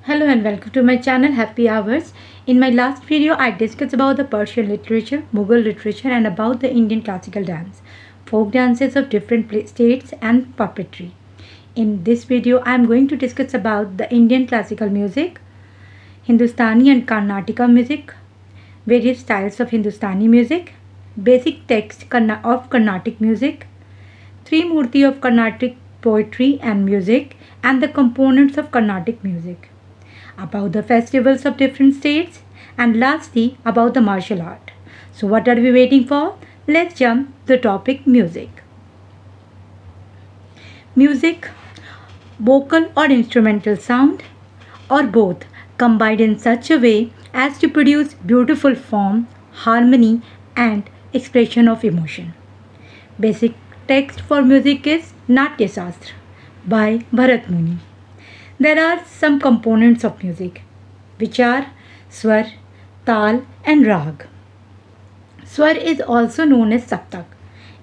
Hello and welcome to my channel Happy Hours. In my last video I discussed about the Persian literature, Mughal literature and about the Indian classical dance, folk dances of different states and puppetry. In this video I am going to discuss about the Indian classical music, Hindustani and Karnataka music, various styles of Hindustani music, basic text of Carnatic music, three murti of Carnatic poetry and music and the components of Carnatic music, about the festivals of different states, and lastly about the martial art. So what are we waiting for? Let's jump to the topic music. Music, vocal or instrumental sound or both combined in such a way as to produce beautiful form, harmony and expression of emotion. Basic text for music is Natya Shastra by Bharat Muni. There are some components of music which are swar, tal and rag. Swar is also known as saptak.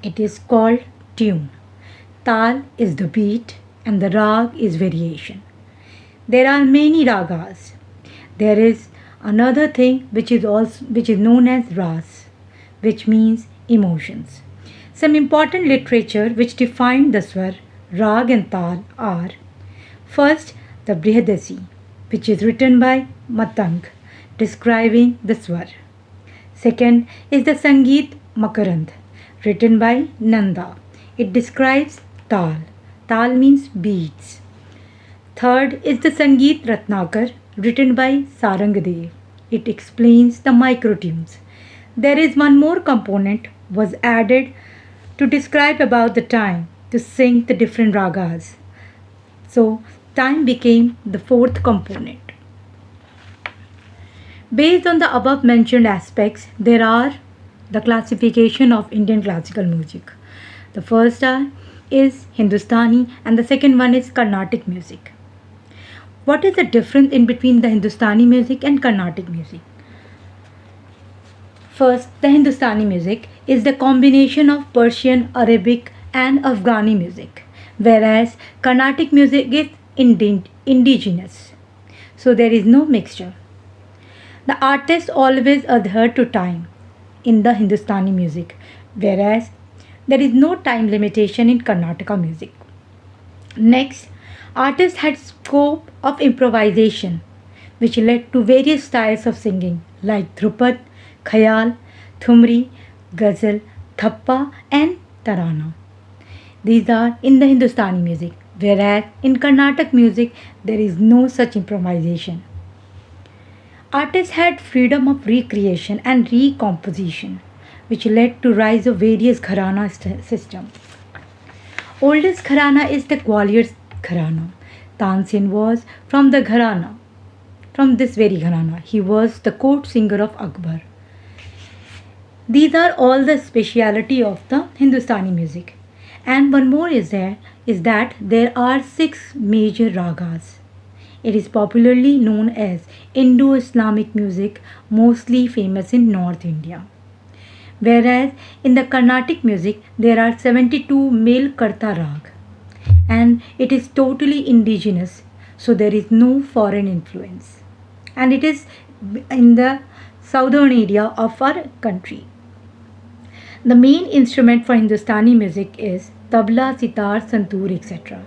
It is called tune. Tal is the beat and the rag is variation. There are many ragas. There is another thing which is known as ras, which means emotions. Some important literature which define the swar, rag and tal are: first, the Brihadasi, which is written by Matang, describing the swar. Second is the Sangeet Makarand, written by Nanda. It describes tal. Tal means beats. Third is the Sangeet Ratnakar, written by Sarangdev. It explains the microtunes. There is one more component was added to describe about the time to sing the different ragas. So time became the fourth component. Based on the above mentioned aspects, there are the classification of Indian classical music. The first is Hindustani and the second one is Carnatic music. What is the difference in between the Hindustani music and Carnatic music? First, the Hindustani music is the combination of Persian, Arabic and Afghani music, whereas Carnatic music is indigenous. So there is no mixture. The artists always adhere to time in the Hindustani music, whereas there is no time limitation in Karnataka music. Next, artists had scope of improvisation, which led to various styles of singing like Dhrupad, Khayal, Thumri, Ghazal, Thappa and Tarana. These are in the Hindustani music, whereas in Carnatic music there is no such improvisation. Artists had freedom of recreation and recomposition, which led to rise of various gharana system. Oldest gharana is the Gwalior Gharana. Tansen was from the gharana, from this very gharana. He was the court singer of Akbar. These are all the speciality of the Hindustani music. And one more is that there are 6 major ragas. It is popularly known as Indo-Islamic music, mostly famous in North India. Whereas in the Carnatic music there are 72 male Karta rag, and it is totally indigenous, so there is no foreign influence, and it is in the southern area of our country. The main instrument for Hindustani music is tabla, sitar, santoor, etc.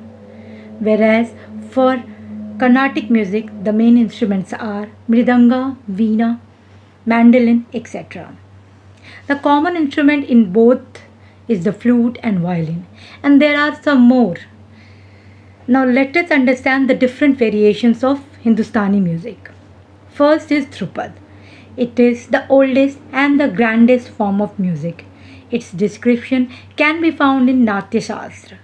Whereas for Carnatic music, the main instruments are mridanga, veena, mandolin, etc. The common instrument in both is the flute and violin, and there are some more. Now let us understand the different variations of Hindustani music. First is Dhrupad. It is the oldest and the grandest form of music. Its description can be found in Natya Shastra.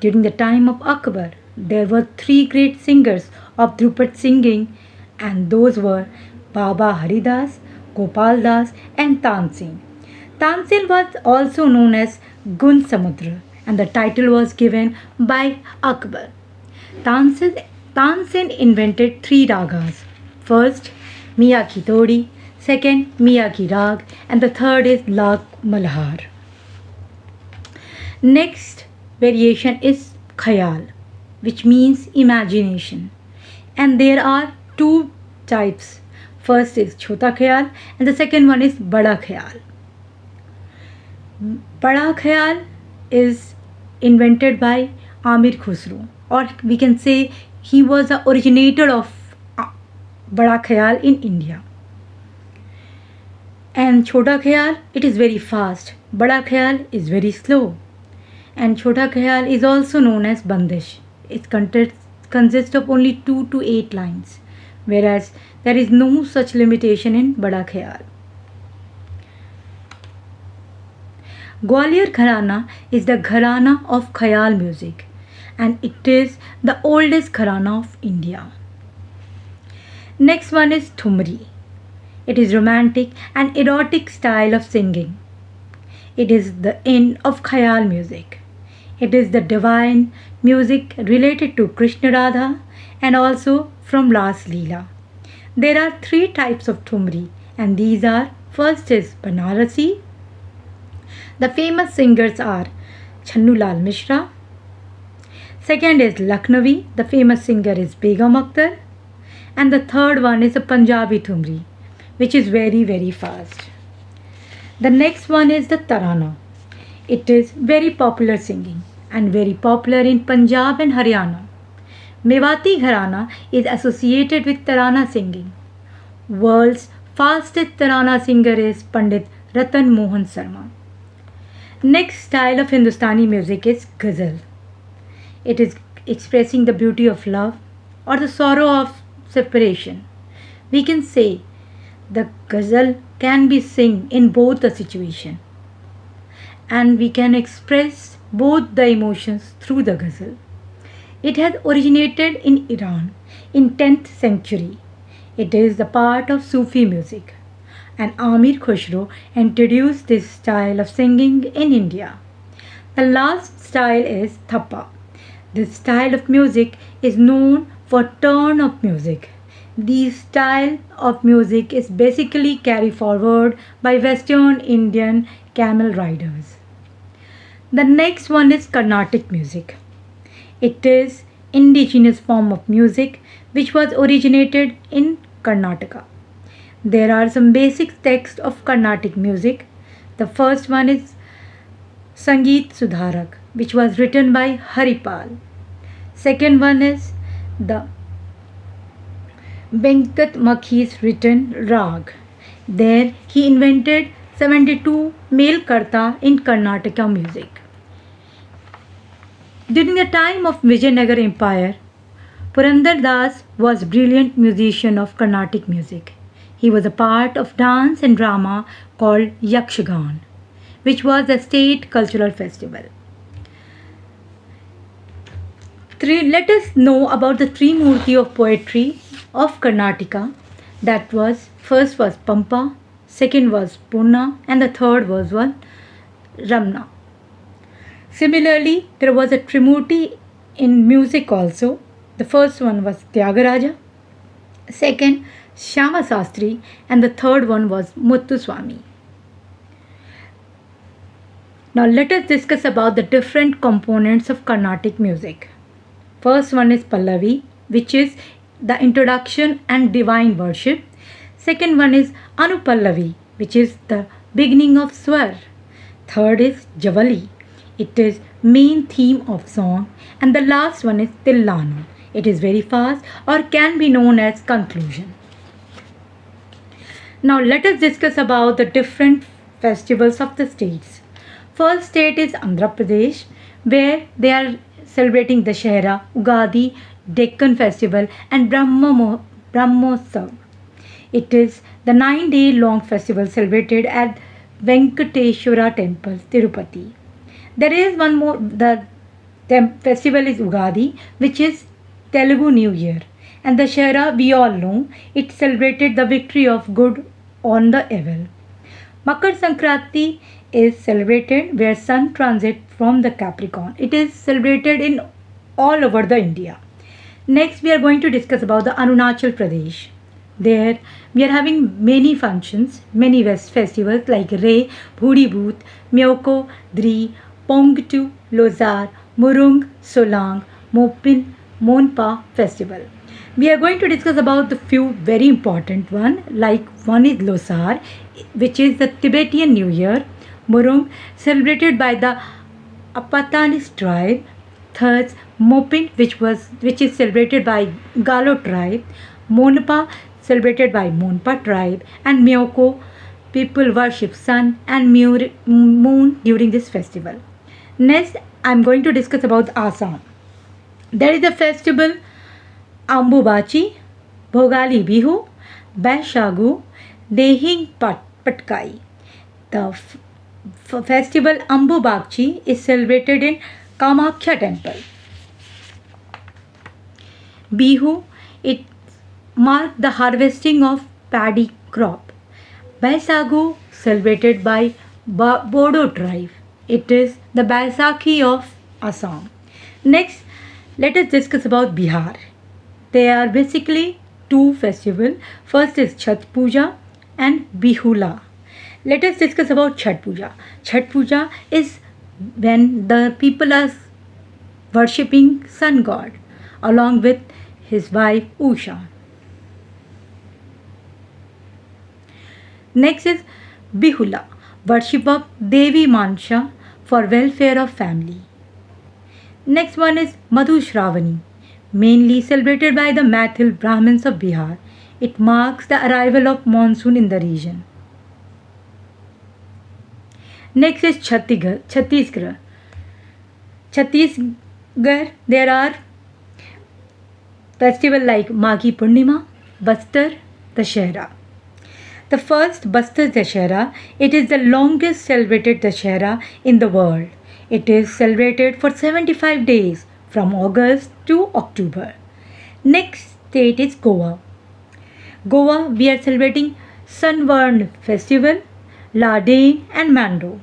During the time of Akbar, there were 3 great singers of Dhrupad singing, and those were Baba Haridas, Gopal Das and Tansen. Tansen was also known as Gun Samudra, and the title was given by Akbar. Tansen invented 3 ragas. First, Miyaki Todi, second, Miyaki Rag, and the third is Lag Malhar. Next variation is Khayal, which means imagination. And there are two types. First is Chota Khayal and the second one is Bada Khayal. Bada Khayal is invented by Amir Khusro, or we can say he was the originator of Bada Khayal in India. And Chota Khayal, it is very fast. Bada Khayal is very slow. And Chota Khayal is also known as Bandish. It consists of only 2 to 8 lines, whereas there is no such limitation in Bada Khayal. Gwalior Gharana is the Gharana of Khayal music, and it is the oldest Gharana of India. Next one is Thumri. It is romantic and erotic style of singing. It is the end of Khayal music. It is the divine music related to Krishna Radha and also from Ras Leela. There are 3 types of Thumri, and these are: first is Banarasi. The famous singers are Channu Lal Mishra. Second is Lucknowi. The famous singer is Begum Akhtar. And the third one is a Punjabi Thumri, which is very, very fast. The next one is the Tarana. It is very popular singing and very popular in Punjab and Haryana. Mewati Gharana is associated with Tarana singing. World's fastest Tarana singer is Pandit Ratan Mohan Sarma. Next style of Hindustani music is Ghazal. It is expressing the beauty of love or the sorrow of separation. We can say the Ghazal can be sung in both the situation, and we can express both the emotions through the Ghazal. It has originated in Iran in 10th century. It is the part of Sufi music, and Amir Khusro introduced this style of singing in India. The last style is Thappa. This style of music is known for turn of music. This style of music is basically carried forward by Western Indian camel riders. The next one is Carnatic music. It is indigenous form of music which was originated in Karnataka. There are some basic texts of Carnatic music. The first one is Sangeet Sudharak, which was written by Haripal. Second one is the Venkat Makhi's written Rag. There he invented 72 male karta in Karnataka music. During the time of Vijayanagar Empire, Purandar Das was a brilliant musician of Carnatic music. He was a part of dance and drama called Yakshagan, which was a state cultural festival. Let us know about the Trimurti of poetry of Karnataka. That was, first was Pampa, second was Purna, and the third was Ramna. Similarly, there was a Trimurti in music also. The first one was Tyagaraja, second Shyama Sastri, and the third one was Muthuswami. Now let us discuss about the different components of Carnatic music. First one is Pallavi, which is the introduction and divine worship. Second one is Anupallavi, which is the beginning of Swar. Third is Javali. It is main theme of song. And the last one is Tillana. It is very fast or can be known as conclusion. Now let us discuss about the different festivals of the states. First state is Andhra Pradesh, where they are celebrating Dashera, Ugadi, Deccan Festival and Brahmotsav. It is the 9-day long festival celebrated at Venkateshwara Temple, Tirupati. There is one more, the festival is Ugadi, which is Telugu New Year. And Dashera, we all know, it celebrated the victory of good on the evil. Makar Sankranti is celebrated where sun transit from the Capricorn. It is celebrated in all over the India. Next, we are going to discuss about the Arunachal Pradesh. There, we are having many functions, many festivals like Re, Bhudi Booth, Myoko, Dri, Pongtu, Lozar, Murung, Solang, Mopin, Monpa festival. We are going to discuss about the few very important one. Like one is Losar, which is the Tibetan New Year. Murung, celebrated by the Apatanis tribe. Third, Mopin, which is celebrated by Galo tribe. Monpa, celebrated by Monpa tribe, and Myoko, people worship sun and moon during this festival. Next, I am going to discuss about Assam. There is a festival Ambubachi, Bhogali Bihu, Baishagu, Dehing Patkai. The festival Ambubachi is celebrated in Kamakhya temple. Bihu, it marked the harvesting of paddy crop. Baisagu, celebrated by Bodo tribe. It is the Baisakhi of Assam. Next, let us discuss about Bihar. There are basically two festivals. First is Chhat Puja and Bihula. Let us discuss about Chhat Puja. Chhat Puja is when the people are worshipping sun god along with his wife Usha. Next is Bihula, worship of Devi Mansha for welfare of family. Next one is Madhushravani, mainly celebrated by the Maithil Brahmins of Bihar. It marks the arrival of monsoon in the region. Next is Chhattisgarh. Chhattisgarh, there are festivals like Maghi Purnima, Bastar, Dashera. The first Bastar Dashera, it is the longest celebrated Dashera in the world. It is celebrated for 75 days from August to October. Next state is Goa. Goa, we are celebrating Sunburn Festival, Ladane and Mando.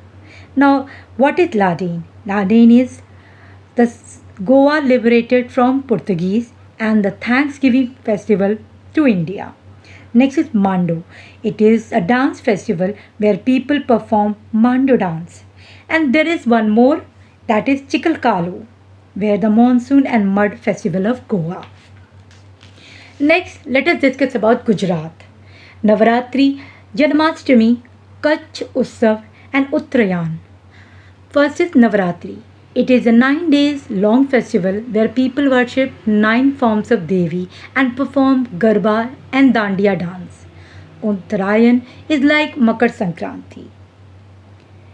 Now, what is Ladane? Ladane is the Goa liberated from Portuguese and the Thanksgiving festival to India. Next is Mando. It is a dance festival where people perform Mando dance. And there is one more, that is Chikalkalu, where the monsoon and mud festival of Goa. Next, let us discuss about Gujarat. Navaratri, Janmashtami, Kutch Utsav and Uttarayan. First is Navaratri. It is a 9 days long festival where people worship 9 forms of Devi and perform Garba and Dandiya dance. Uttarayan is like Makar Sankranti.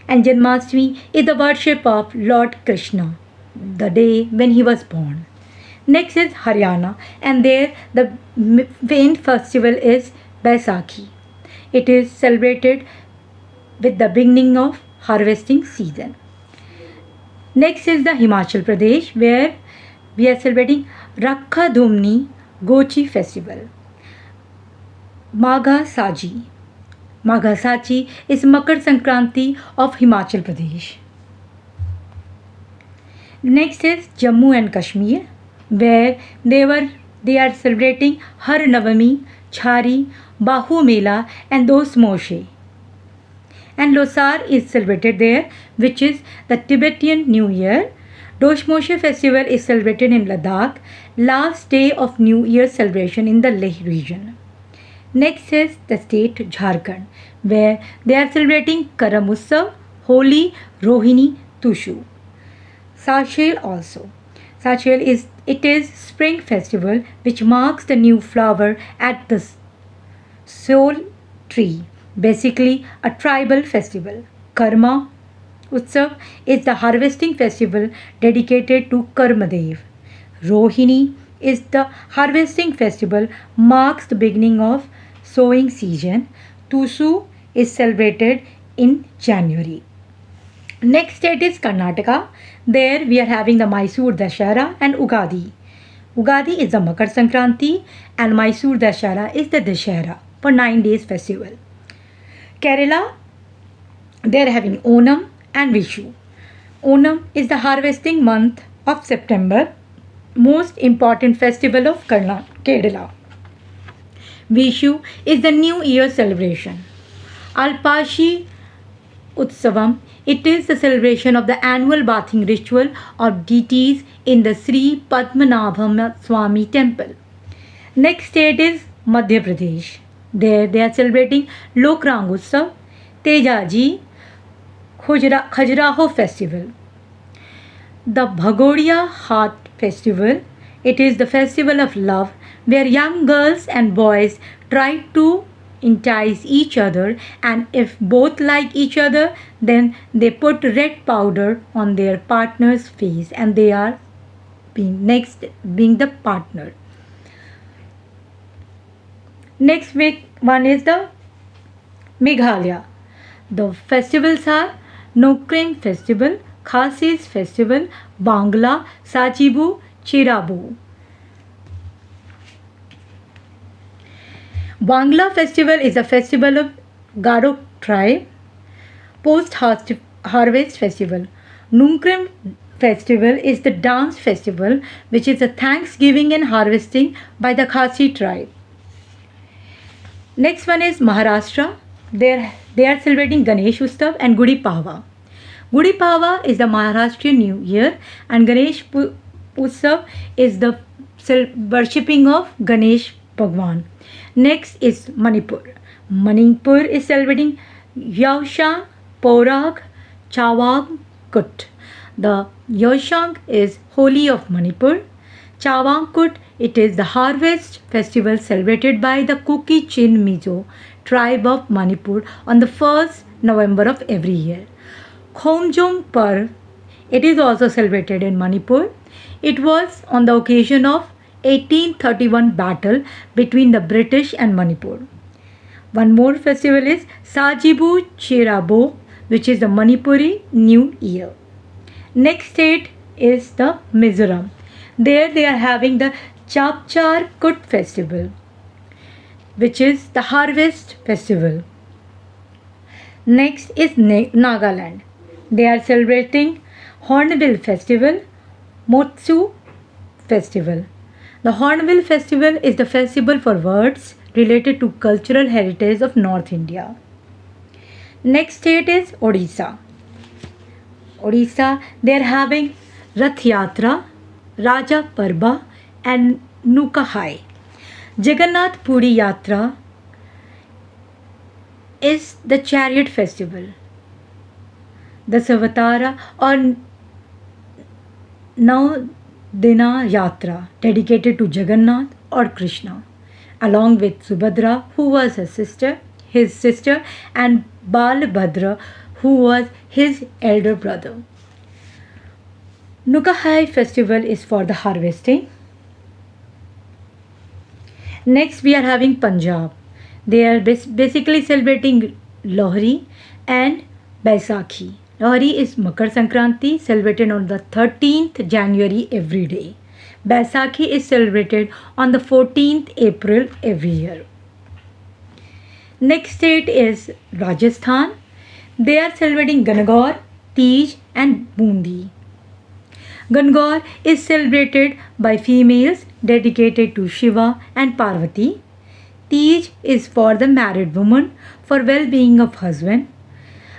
And Janmashtami is the worship of Lord Krishna, the day when he was born. Next is Haryana, and there the main festival is Baisakhi. It is celebrated with the beginning of harvesting season. Next is the Himachal Pradesh, where we are celebrating Rakha Dhumni Gochi festival. Magha Saji. Magha Saji is Makar Sankranti of Himachal Pradesh. Next is Jammu and Kashmir, where they are celebrating Har Navami, Chhari, Bahu Mela and Dos Moshe. And Losar is celebrated there, which is the Tibetan New Year. Dos Moshe festival is celebrated in Ladakh, last day of New Year celebration in the Leh region. Next is the state Jharkhand, where they are celebrating Karam Utsav, Holi, Rohini, Tushu. Sachel also. Sachel is spring festival which marks the new flower at the soul tree. Basically a tribal festival. Karma Utsav is the harvesting festival dedicated to Karmadev. Rohini is the harvesting festival, marks the beginning of sowing season. Tusu is celebrated in January. Next state is Karnataka. There we are having the Mysore Dashera and Ugadi. Ugadi is the Makar Sankranti and Mysore Dashera is the Dashera for 9 days festival. Kerala, they are having Onam and Vishu. Onam is the harvesting month of September, most important festival of Kerala. Vishu is the New Year celebration. Alpashi Utsavam, it is the celebration of the annual bathing ritual of deities in the Sri Padmanabham Swami temple. Next state is Madhya Pradesh. There they are celebrating Lokrang Utsav, Tejaji, Khajuraho festival. The Bhagoria Heart festival. It is the festival of love where young girls and boys try to entice each other, and if both like each other, then they put red powder on their partner's face and they are being the partner. Next week one is the Meghalaya. The festivals are Nokrim festival, Khasis festival, Bangla, Sajibu, Chirabu. Bangla festival is a festival of Garo tribe. Post-harvest festival. Nungkrim festival is the dance festival which is a thanksgiving and harvesting by the Khasi tribe. Next one is Maharashtra. They are celebrating Ganesh Utsav and Gudi Padwa. Gudi Padwa is the Maharashtrian New Year and Ganesh Utsav is the worshipping of Ganesh Bhagwan. Next is Manipur. Manipur is celebrating Yaoshang, Porag, Chawang Kut. The Yaoshang is Holi of Manipur. Chawang Kut, it is the harvest festival celebrated by the Kuki Chin Mizo tribe of Manipur on the 1st November of every year. Khomjong Parv, it is also celebrated in Manipur. It was on the occasion of 1831 battle between the British and Manipur. One more festival is Sajibu Chirabo, which is the Manipuri New Year. Next state is the Mizoram. There they are having the Chapchar Kut festival, which is the harvest festival. Next is Nagaland. They are celebrating Hornbill festival, Motsu festival. The Hornbill festival is the festival for words related to cultural heritage of North India. Next state is Odisha. Odisha, they are having Rath Yatra, Raja Parba and Nukahai. Jagannath Puri Yatra is the chariot festival. The Savatara or Naudina Yatra dedicated to Jagannath or Krishna, along with Subhadra, who was his sister, and Balabhadra, who was his elder brother. Nukahai festival is for the harvesting. Next we are having Punjab. They are basically celebrating Lohri and Baisakhi. Lohri is Makar Sankranti, celebrated on the 13th January every day. Baisakhi is celebrated on the 14th April every year. Next state is Rajasthan. They are celebrating Gangaur, Teej and Bundi. Gangaur is celebrated by females dedicated to Shiva and Parvati. Teej is for the married woman for well-being of husband.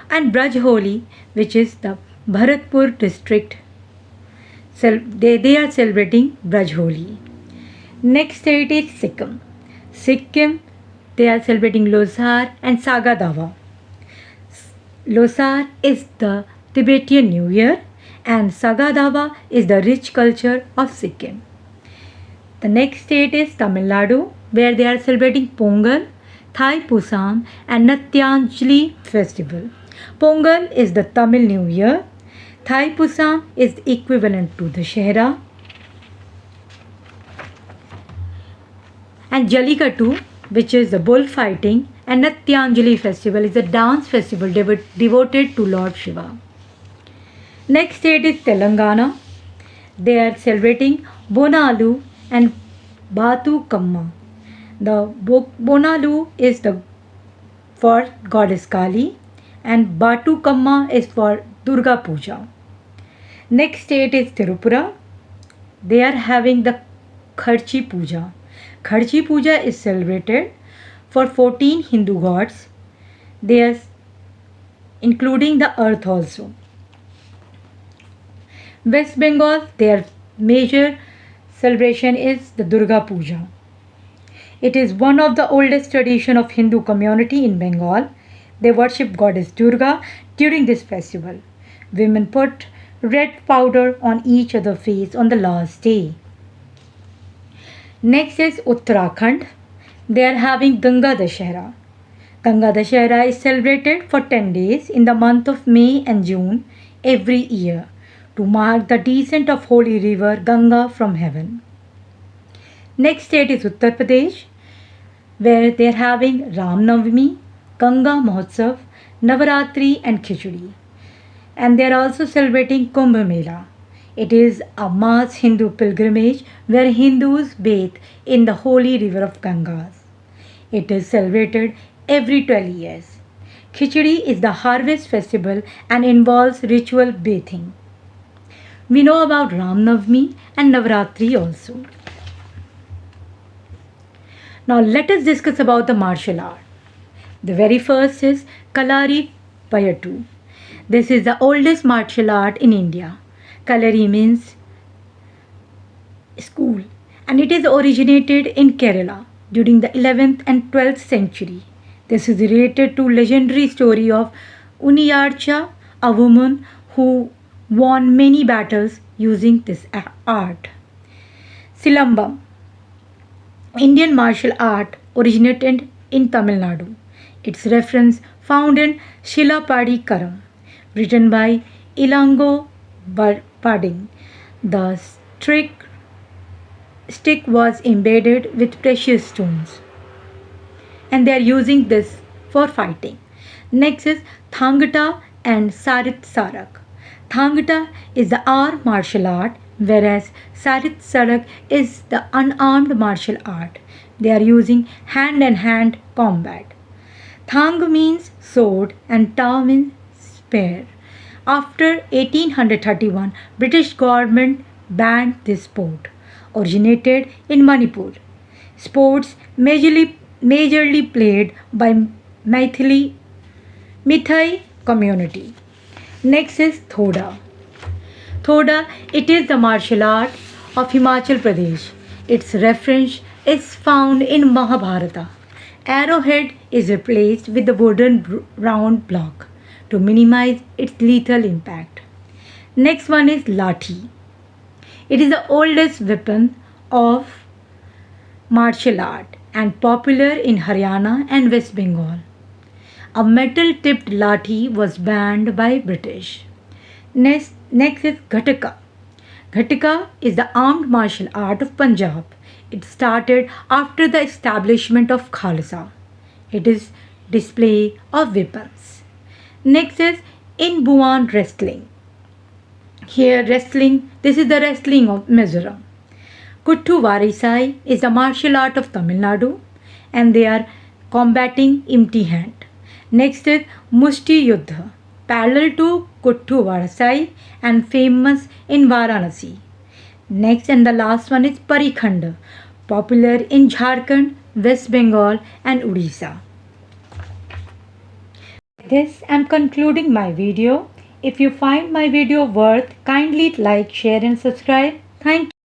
And Braj Holi, which is the Bharatpur district, they are celebrating Braj Holi. Next state is Sikkim. Sikkim, they are celebrating Losar and Saga Dawa. Losar is the Tibetan New Year and Saga Dawa is the rich culture of Sikkim. The next state is Tamil Nadu, where they are celebrating Pongal, Thai Pusam and Natyanjali festival. Pongal is the Tamil New Year. Thai Pusam is equivalent to the Shehra. And Jallikattu, which is the bullfighting, and Natyanjali festival is a dance festival devoted to Lord Shiva. Next state is Telangana. They are celebrating Bonalu and Batu Kamma. The Bonalu is for goddess Kali and Batu Kamma is for Durga Puja. Next state is Tirupura. They are having the Kharchi Puja. Kharchi Puja is celebrated for 14 Hindu gods. They are including the earth also. West Bengal, their major celebration is the Durga Puja. It is one of the oldest tradition of Hindu community in Bengal. They worship goddess Durga during this festival. Women put red powder on each other's face on the last day. Next is Uttarakhand. They are having Ganga Dashera. Ganga Dashera is celebrated for 10 days in the month of May and June every year to mark the descent of holy river Ganga from heaven. Next state is Uttar Pradesh, where they are having Ram Navami, Ganga Mahotsav, Navaratri and Khichdi. And they are also celebrating Kumbh Mela. It is a mass Hindu pilgrimage where Hindus bathe in the holy river of Gangas. It is celebrated every 12 years. Khichdi is the harvest festival and involves ritual bathing. We know about Ram Navami and Navaratri also. Now let us discuss about the martial art. The very first is Kalari Payattu. This is the oldest martial art in India. Kalari means school, and it is originated in Kerala during the 11th and 12th century. This is related to legendary story of Uniyarcha, a woman who won many battles using this art. Silambam, Indian martial art, originated in Tamil Nadu. Its reference found in Shilapadi Karam, written by Ilango Pading. The stick was embedded with precious stones, and they are using this for fighting. Next is Thangata and Sarit Sarak. Thangata is the armed martial art, whereas Sarit Sarak is the unarmed martial art. They are using hand-and-hand combat. Thang means sword and Ta means spear. After 1831, British government banned this sport. Originated in Manipur. Sports majorly played by Maithai community. Next is Thoda. Thoda, it is the martial art of Himachal Pradesh. Its reference is found in Mahabharata. Arrowhead is replaced with the wooden round block to minimize its lethal impact. Next one is Lathi. It is the oldest weapon of martial art and popular in Haryana and West Bengal. A metal-tipped lathi was banned by British. Next is Ghataka. Ghataka is the armed martial art of Punjab. It started after the establishment of Khalsa. It is display of weapons. Next is in Bhuvan wrestling. Here this is the wrestling of Mizoram. Kuttu Varisai is the martial art of Tamil Nadu, and they are combating empty hand. Next is Mushti Yuddha, parallel to Kuttu Varisai and famous in Varanasi. Next and the last one is Parikhanda, popular in Jharkhand, West Bengal and Odisha. With this, I am concluding my video. If you find my video worth, kindly like, share and subscribe. Thank you.